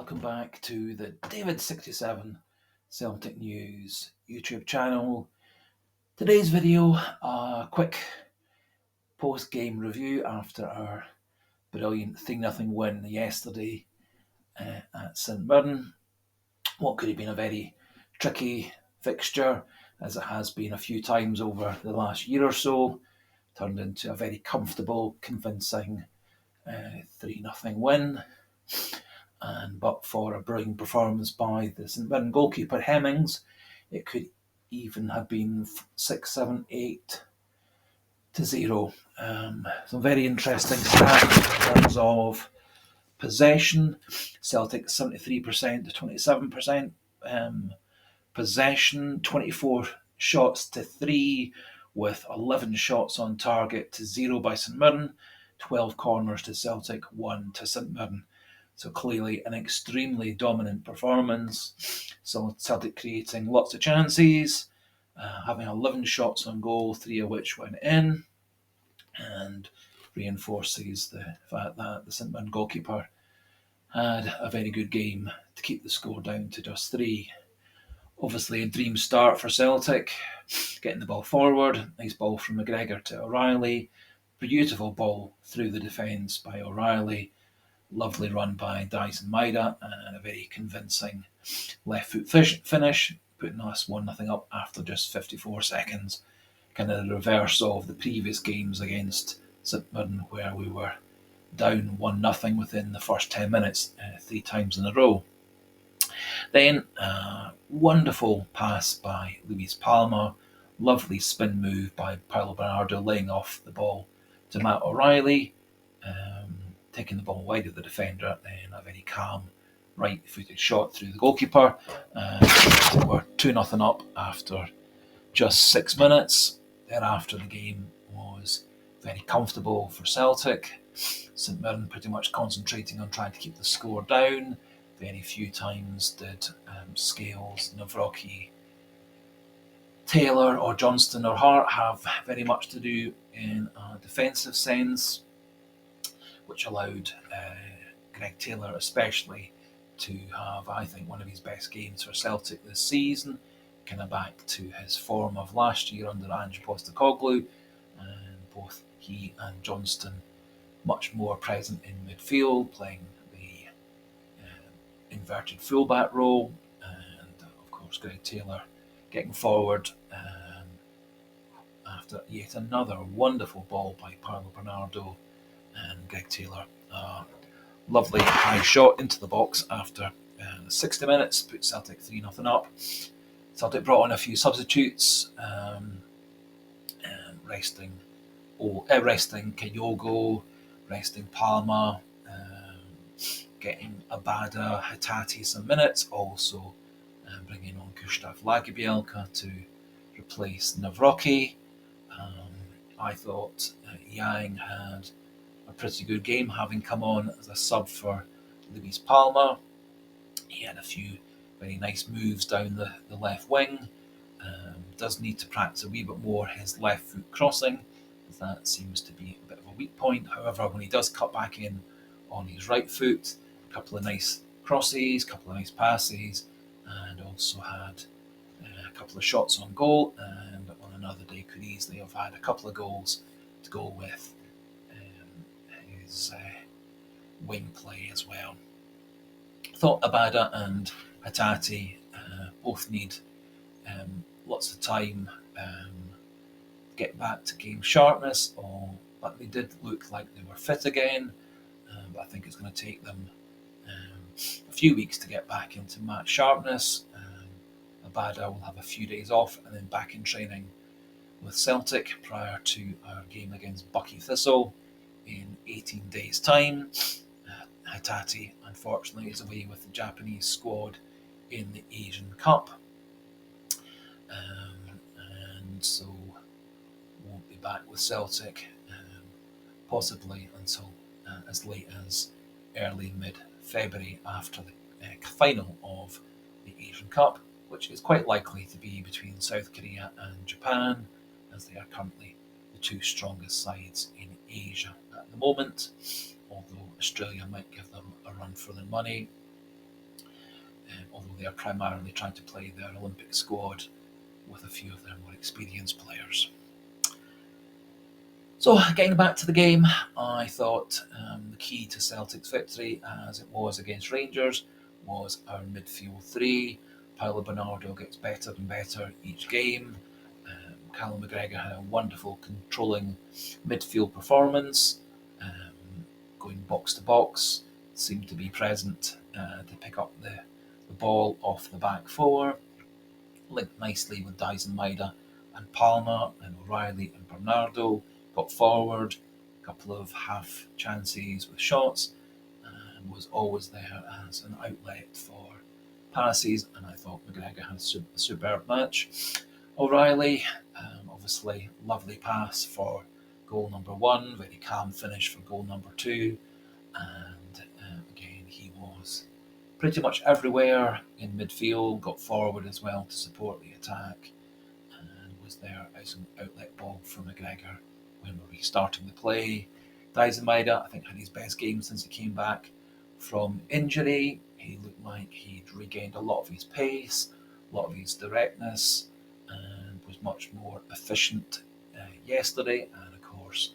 welcome back to the David67 Celtic News YouTube channel. Today's video, a quick post-game review after our brilliant 3-0 win yesterday at St Mirren. What could have been a very tricky fixture, as it has been a few times over the last year or so, turned into a very comfortable, convincing 3-0 win. But for a brilliant performance by the St Mirren goalkeeper Hemmings, it could even have been 6-7-8-0. Some very interesting stats in terms of possession. Celtic 73% to 27% possession, 24 shots to 3, with 11 shots on target to 0 by St Mirren, 12 corners to Celtic, 1 to St Mirren. So clearly an extremely dominant performance. So Celtic creating lots of chances, having 11 shots on goal, 3 of which went in, and reinforces the fact that the St Mirren goalkeeper had a very good game to keep the score down to just 3. Obviously a dream start for Celtic, getting the ball forward, nice ball from McGregor to O'Reilly, beautiful ball through the defence by O'Reilly, lovely run by Dyson Maeda, and a very convincing left foot finish, putting us 1-0 up after just 54 seconds. Kind of the reverse of the previous games against St Mirren, where we were down 1-0 within the first 10 minutes, 3 times in a row. Then wonderful pass by Luis Palma, lovely spin move by Paulo Bernardo, laying off the ball to Matt O'Reilly, taking the ball wide of the defender, then a very calm right-footed shot through the goalkeeper. We're 2-0 up after just 6 minutes. Thereafter, the game was very comfortable for Celtic. St Mirren pretty much concentrating on trying to keep the score down. Very few times did Scales, Navrocki, Taylor or Johnston or Hart have very much to do in a defensive sense, which allowed Greg Taylor especially to have, I think, one of his best games for Celtic this season, kind of back to his form of last year under Ange Postecoglou, and both he and Johnston much more present in midfield, playing the inverted fullback role, and of course Greg Taylor getting forward after yet another wonderful ball by Paulo Bernardo, and Greg Taylor, lovely high shot into the box after 60 minutes, put Celtic 3-0 up. Celtic brought on a few substitutes, resting Kyogo, resting Palma, getting Abada, Hatate some minutes, also bringing on Gustav Lagerbielke to replace Navrocki. I thought Yang had a pretty good game, having come on as a sub for Luis Palma. He had a few very nice moves down the left wing. Does need to practice a wee bit more his left foot crossing, as that seems to be a bit of a weak point. However, when he does cut back in on his right foot, a couple of nice crosses, a couple of nice passes, and also had a couple of shots on goal, and on another day could easily have had a couple of goals to go with his wing play as well. Thought Abada and Hatate both need lots of time get back to game sharpness, but they did look like they were fit again, but I think it's going to take them a few weeks to get back into match sharpness. Abada will have a few days off and then back in training with Celtic prior to our game against Bucky Thistle in 18 days' time. Hatate, unfortunately, is away with the Japanese squad in the Asian Cup, and so won't be back with Celtic possibly until as late as early mid-February after the final of the Asian Cup, which is quite likely to be between South Korea and Japan, as they are currently the two strongest sides in Asia at the moment, although Australia might give them a run for their money. although they are primarily trying to play their Olympic squad with a few of their more experienced players. So, getting back to the game, I thought the key to Celtic's victory, as it was against Rangers, was our midfield three. Paulo Bernardo gets better and better each game. Callum McGregor had a wonderful controlling midfield performance, going box to box, seemed to be present to pick up the ball off the back four, linked nicely with Dyson Maeda and Palmer and O'Reilly and Bernardo, got forward, a couple of half chances with shots, and was always there as an outlet for passes, and I thought McGregor had a superb match. O'Reilly, obviously, lovely pass for goal number one, very calm finish for goal number two, and again, he was pretty much everywhere in midfield, got forward as well to support the attack, and was there as an outlet ball for McGregor when we were restarting the play. Dyson Maeda, I think, had his best game since he came back from injury. He looked like he'd regained a lot of his pace, a lot of his directness, and was much more efficient yesterday. And of course,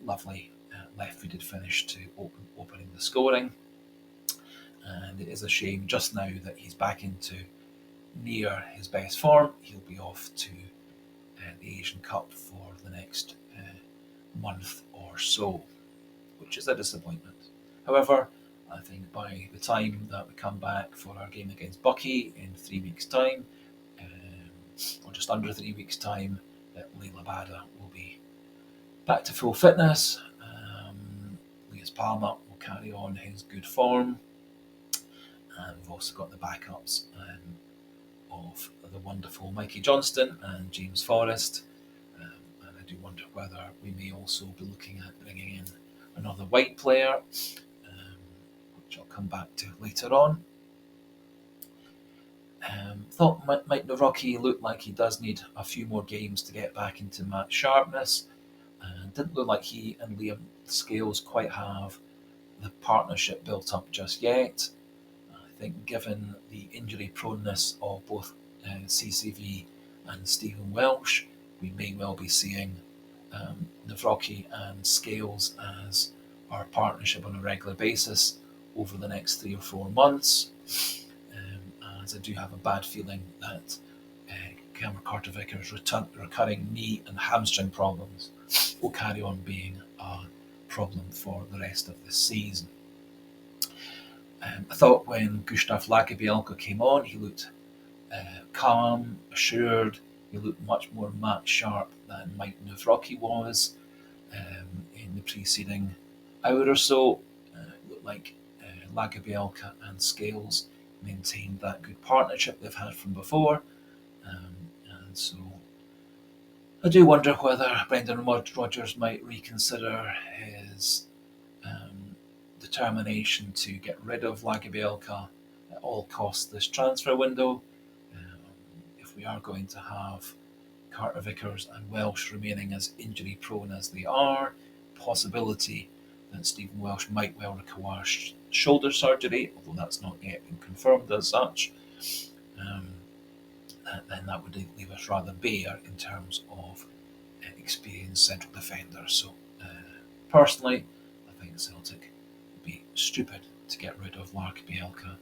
lovely left-footed finish to opening the scoring. And it is a shame just now that he's back into near his best form. He'll be off to the Asian Cup for the next month or so, which is a disappointment. However, I think by the time that we come back for our game against Bucky in 3 weeks' time, or just under 3 weeks' time, that Leila Bada will be back to full fitness. Lias Palmer will carry on his good form. And we've also got the backups of the wonderful Mikey Johnston and James Forrest. And I do wonder whether we may also be looking at bringing in another white player, which I'll come back to later on. Thought Mike Nawrocki looked like he does need a few more games to get back into match sharpness. Didn't look like he and Liam Scales quite have the partnership built up just yet. I think given the injury proneness of both CCV and Stephen Welsh, we may well be seeing Nawrocki and Scales as our partnership on a regular basis over the next 3 or 4 months. As I do have a bad feeling that Cameron Carter-Vickers' recurring knee and hamstring problems will carry on being a problem for the rest of the season. I thought when Gustav Lagerbielke came on, he looked calm, assured. He looked much more match sharp than Mike Nawrocki was in the preceding hour or so. It looked like Lagerbielke and Scales maintained that good partnership they've had from before. And so I do wonder whether Brendan Rodgers might reconsider his determination to get rid of Lagerbielke at all costs this transfer window. If we are going to have Carter-Vickers and Welsh remaining as injury prone as they are, possibility that Stephen Welsh might well require shoulder surgery, although that's not yet been confirmed as such, then that would leave us rather bare in terms of experienced central defenders. So personally, I think Celtic would be stupid to get rid of Lagerbielke,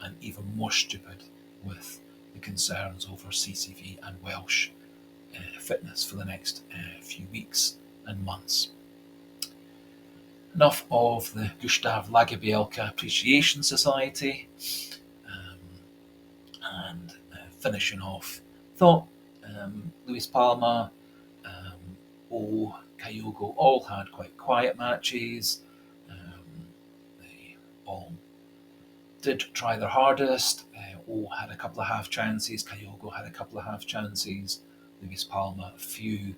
and even more stupid with the concerns over CCV and Welsh fitness for the next few weeks and months. Enough of the Gustav Lagerbielke Appreciation Society, and finishing off, thought Luis Palma, Kyogo all had quite quiet matches. They all did try their hardest. Had a couple of half chances. Kyogo had a couple of half chances. Luis Palma a few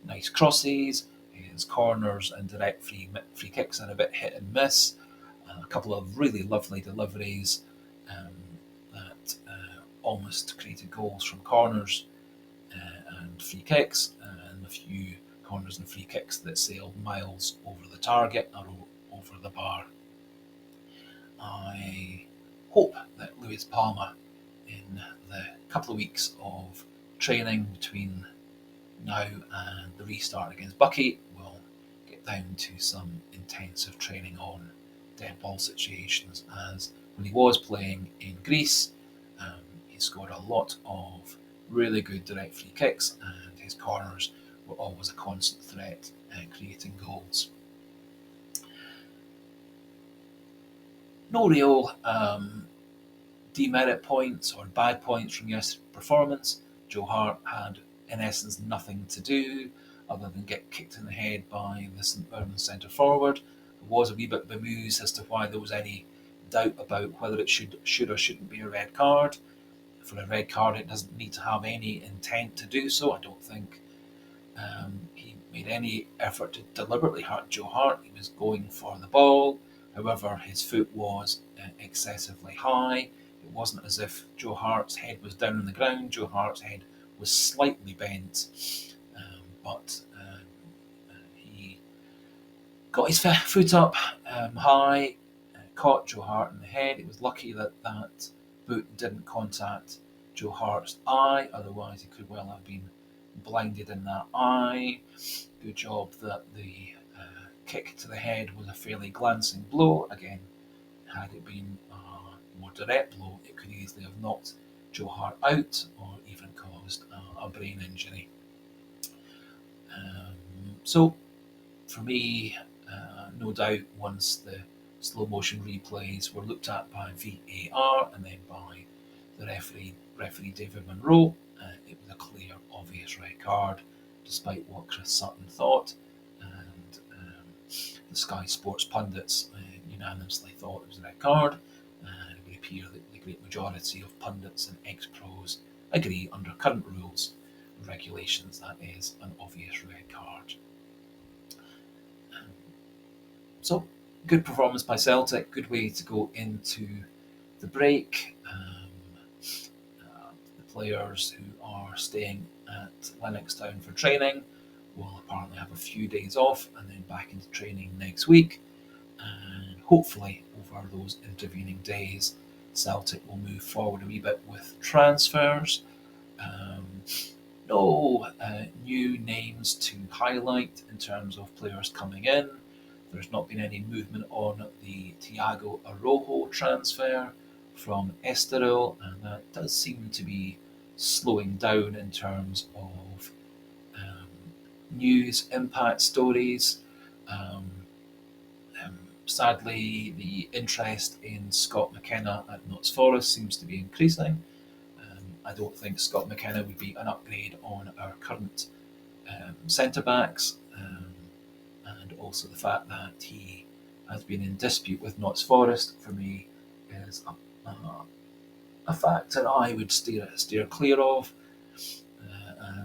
nice crosses. His corners and direct free kicks are a bit hit and miss. A couple of really lovely deliveries that almost created goals from corners and free kicks, and a few corners and free kicks that sailed miles over the target or over the bar. I hope that Luis Palma, in the couple of weeks of training between now and the restart against Bucky, will get down to some intensive training on dead ball situations, as when he was playing in Greece, he scored a lot of really good direct free kicks, and his corners were always a constant threat at creating goals. No real demerit points or bad points from yesterday's performance. Joe Hart had, in essence, nothing to do other than get kicked in the head by the St Mirren centre forward. There was a wee bit bemused as to why there was any doubt about whether it should or shouldn't be a red card. For a red card, it doesn't need to have any intent to do so. I don't think he made any effort to deliberately hurt Joe Hart. He was going for the ball. However, his foot was excessively high. It wasn't as if Joe Hart's head was down on the ground. Joe Hart's head was slightly bent, but he got his foot up high, caught Joe Hart in the head. It was lucky that that boot didn't contact Joe Hart's eye, otherwise he could well have been blinded in that eye. Good job that the kick to the head was a fairly glancing blow. Again, had it been a more direct blow, it could easily have knocked Joe Hart out or even caused a brain injury. So, for me, no doubt, once the slow motion replays were looked at by VAR and then by the referee David Monroe, it was a clear, obvious red card, despite what Chris Sutton thought, and the Sky Sports pundits unanimously thought it was a red card, and it would appear that the great majority of pundits and ex-pros agree under current rules and regulations that is an obvious red card. So, good performance by Celtic, good way to go into the break. The players who are staying at Lennoxtown for training will apparently have a few days off and then back into training next week. And hopefully, over those intervening days, Celtic will move forward a wee bit with transfers. No new names to highlight in terms of players coming in. There's not been any movement on the Thiago Araujo transfer from Estoril, and that does seem to be slowing down in terms of news, impact stories. Sadly, the interest in Scott McKenna at Notts Forest seems to be increasing. I don't think Scott McKenna would be an upgrade on our current centre-backs. And also the fact that he has been in dispute with Notts Forest, for me, is a factor I would steer clear of,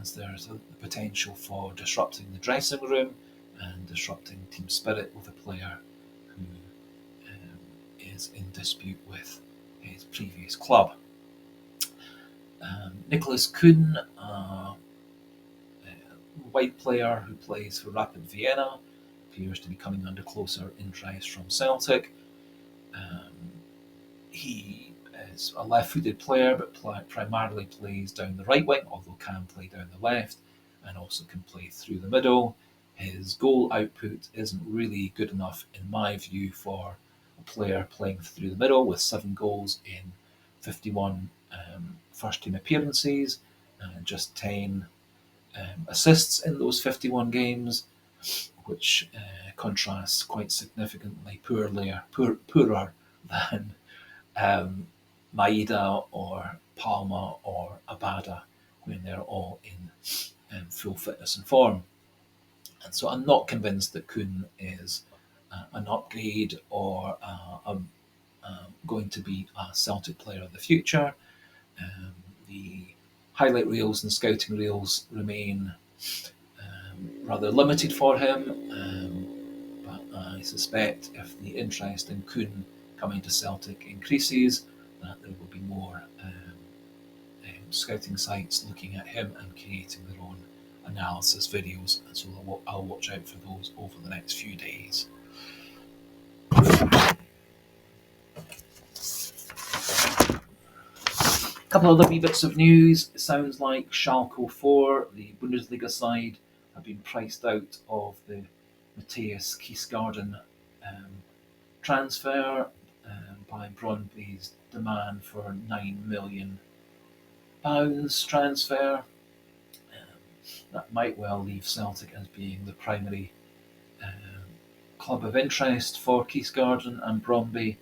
as there's the potential for disrupting the dressing room and disrupting team spirit with a player who is in dispute with his previous club. Nicholas Kuhn, a white player who plays for Rapid Vienna, appears to be coming under closer interest from Celtic. He is a left-footed player, but primarily plays down the right wing, although can play down the left, and also can play through the middle. His goal output isn't really good enough, in my view, for a player playing through the middle, with 7 goals in 51 first-team appearances, and just 10 assists in those 51 games, which contrasts quite significantly poorer than Maeda or Palma or Abada when they're all in full fitness and form. And so I'm not convinced that Kuhn is an upgrade or going to be a Celtic player of the future. The highlight reels and scouting reels remain rather limited for him, but I suspect if the interest in Kuhn coming to Celtic increases, that there will be more scouting sites looking at him and creating their own analysis videos, and so I'll watch out for those over the next few days. A couple of other wee bits of news. It sounds like Schalke 04, the Bundesliga side, have been priced out of the Matthias Kvistgaarden transfer by Brøndby's demand for £9 million transfer. That might well leave Celtic as being the primary club of interest for Kvistgaarden and Brøndby,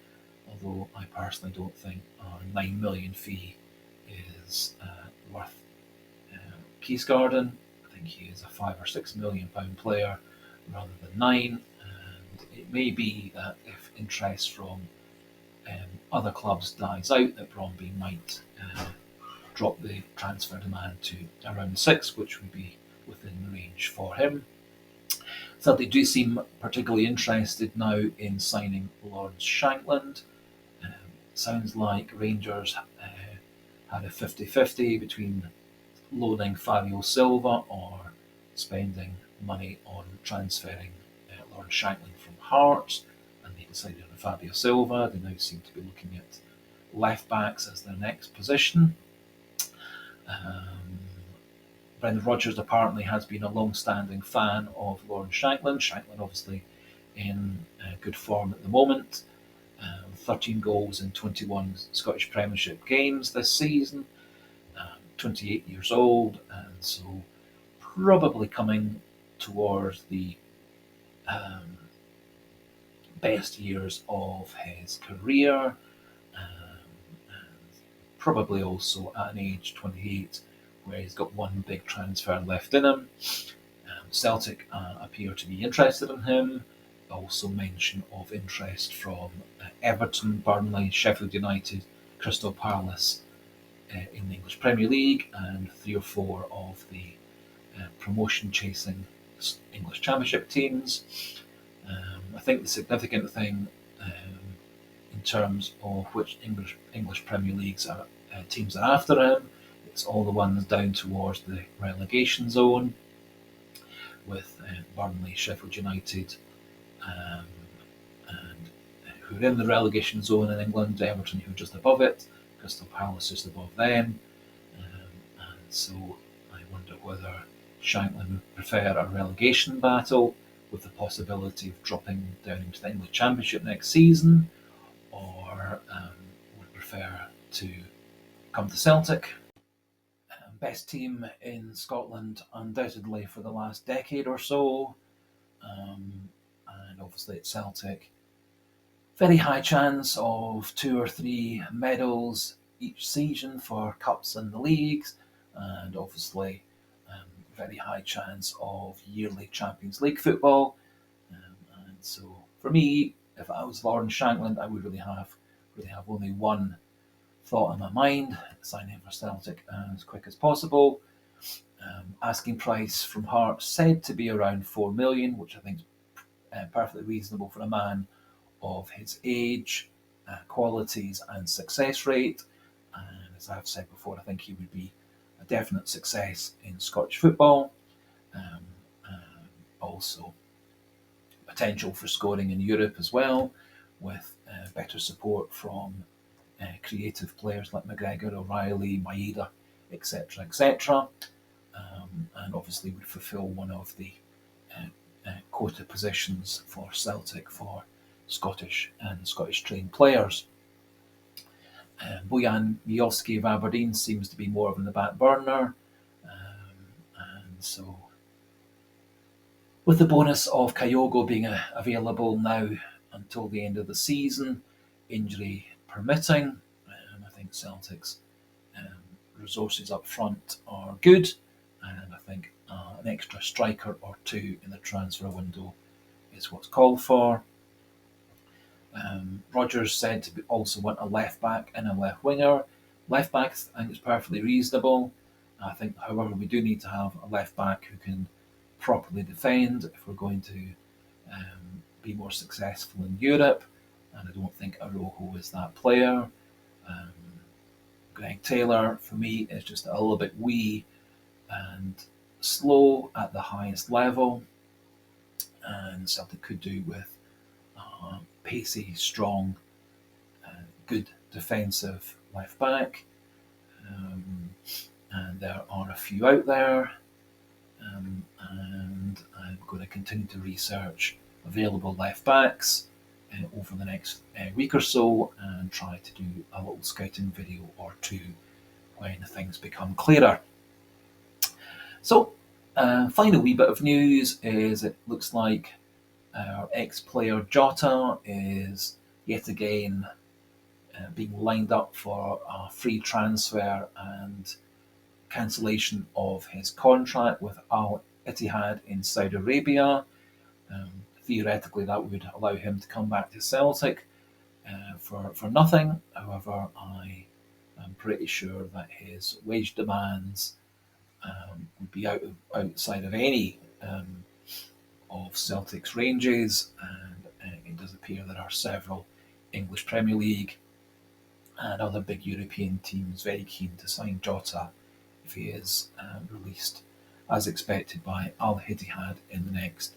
although I personally don't think our £9 million fee is worth Kvistgaarden. I think he is a £5 or £6 million player rather than £9, and it may be that if interest from other clubs dies out, that Brøndby might drop the transfer demand to around £6, which would be within range for him. Celtic do seem particularly interested now in signing Lawrence Shankland. Sounds like Rangers had a 50-50 between loaning Fabio Silva or spending money on transferring Lawrence Shankland from Hearts, and they decided on Fabio Silva. They now seem to be looking at left backs as their next position. Brendan Rodgers apparently has been a long-standing fan of Lawrence Shankland. Shankland obviously in good form at the moment. 13 goals in 21 Scottish Premiership games this season. 28 years old, and so probably coming towards the best years of his career. Probably also at an age 28 where he's got one big transfer left in him. Celtic appear to be interested in him. Also mention of interest from Everton, Burnley, Sheffield United, Crystal Palace in the English Premier League, and 3 or 4 of the promotion-chasing English Championship teams. I think the significant thing in terms of which English Premier Leagues teams are after him, it's all the ones down towards the relegation zone, with Burnley, Sheffield United, and who are in the relegation zone in England, Everton who are just above it, Crystal Palace just above them, and so I wonder whether Shankland would prefer a relegation battle with the possibility of dropping down into the English Championship next season, or would prefer to come to Celtic. Best team in Scotland undoubtedly for the last decade or so, and obviously at Celtic, very high chance of 2 or 3 medals each season for cups and the leagues, and obviously very high chance of yearly Champions League football. And so for me, if I was Lawrence Shankland, I would really have only one thought in my mind: sign him for Celtic as quick as possible. Asking price from Hearts said to be around 4 million, which I think is perfectly reasonable for a man of his age, qualities, and success rate. And as I've said before, I think he would be a definite success in Scottish football. Also, potential for scoring in Europe as well, with better support from creative players like McGregor, O'Reilly, Maeda, etc., etc. And obviously would fulfil one of the quota positions for Celtic for Scottish and Scottish trained players. Bojan Miovski of Aberdeen seems to be more of in the back burner, and so with the bonus of Kyogo being available now until the end of the season, injury permitting, I think Celtic's resources up front are good, and I think an extra striker or 2 in the transfer window is what's called for. Rodgers said to also want a left back and a left winger. Left back, I think, is perfectly reasonable. I think, however, we do need to have a left back who can properly defend if we're going to be more successful in Europe, and I don't think Araujo is that player. Greg Taylor, for me, is just a little bit wee and slow at the highest level, and Celtic could do with pacey, strong, good defensive left back. and there are a few out there. And I'm going to continue to research available left backs over the next week or so and try to do a little scouting video or two when things become clearer. So, final wee bit of news is it looks like our ex-player Jota is yet again being lined up for a free transfer and cancellation of his contract with Al Ittihad in Saudi Arabia. Theoretically, that would allow him to come back to Celtic for nothing. However, I am pretty sure that his wage demands would be outside of any of Celtic's ranges, and it does appear there are several English Premier League and other big European teams very keen to sign Jota if he is released as expected by Al Ittihad in the next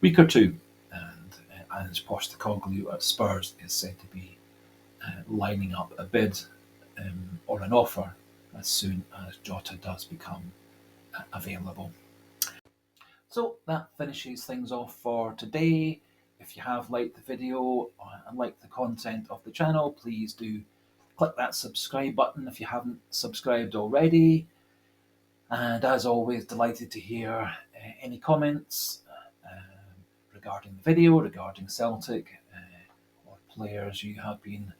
week or two. And Ange Postecoglou at Spurs is said to be lining up a bid or an offer as soon as Jota does become available. So that finishes things off for today. If you have liked the video and liked the content of the channel, please do click that subscribe button if you haven't subscribed already. And as always, delighted to hear any comments regarding the video, regarding Celtic, or players you have been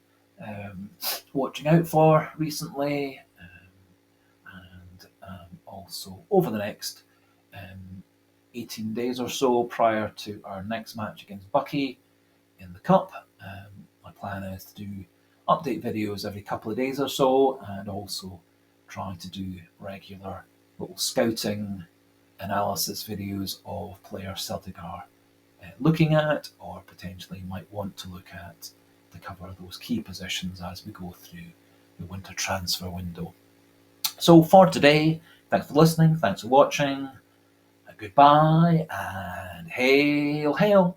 watching out for recently. And also over the next 18 days or so prior to our next match against Bucky in the Cup, my plan is to do update videos every couple of days or so, and also try to do regular little scouting analysis videos of players Celtic are looking at or potentially might want to look at to cover those key positions as we go through the winter transfer window. So for today, thanks for listening, thanks for watching, goodbye, and hail, hail.